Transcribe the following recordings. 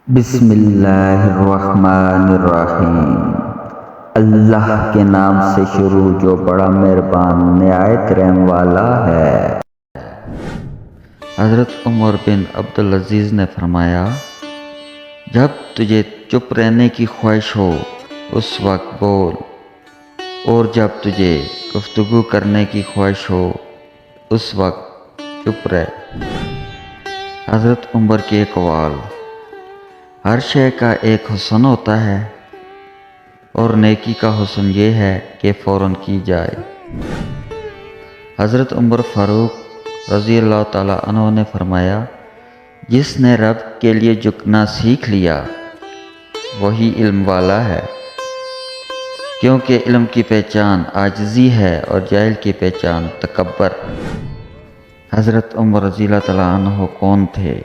بسم اللہ الرحمن الرحیم۔ اللہ کے نام سے شروع جو بڑا مہربان نہایت رحم والا ہے۔ حضرت عمر بن عبدالعزیز نے فرمایا، جب تجھے چپ رہنے کی خواہش ہو اس وقت بول، اور جب تجھے گفتگو کرنے کی خواہش ہو اس وقت چپ رہ۔ حضرت عمر کے اقوال: ہر شے کا ایک حسن ہوتا ہے، اور نیکی کا حسن یہ ہے کہ فوراً کی جائے۔ حضرت عمر فاروق رضی اللہ تعالیٰ عنہ نے فرمایا، جس نے رب کے لیے جھکنا سیکھ لیا وہی علم والا ہے، کیونکہ علم کی پہچان عاجزی ہے اور جاہل کی پہچان تکبر۔ حضرت عمر رضی اللہ تعالیٰ عنہ کون تھے؟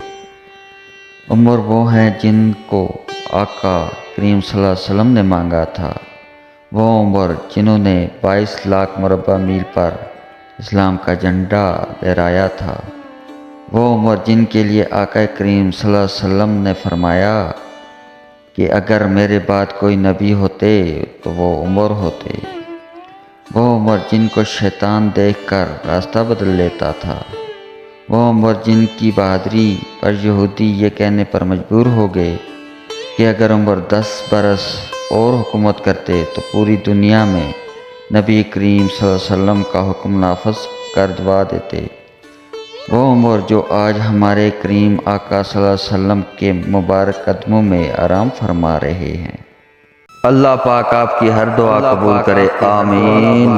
عمر وہ ہیں جن کو آقا کریم صلی اللہ علیہ وسلم نے مانگا تھا۔ وہ عمر جنہوں نے 22 لاکھ مربع میل پر اسلام کا جھنڈا لہرایا تھا۔ وہ عمر جن کے لیے آقا کریم صلی اللہ علیہ وسلم نے فرمایا کہ اگر میرے بعد کوئی نبی ہوتے تو وہ عمر ہوتے۔ وہ عمر جن کو شیطان دیکھ کر راستہ بدل لیتا تھا۔ وہ عمر جن کی بہادری پر یہودی یہ کہنے پر مجبور ہو گئے کہ اگر عمر 10 برس اور حکومت کرتے تو پوری دنیا میں نبی کریم صلی اللہ علیہ وسلم کا حکم نافذ کر دوا دیتے۔ وہ عمر جو آج ہمارے کریم آقا صلی اللہ علیہ وسلم کے مبارک قدموں میں آرام فرما رہے ہیں۔ اللہ پاک آپ کی ہر دعا قبول کرے، آمین۔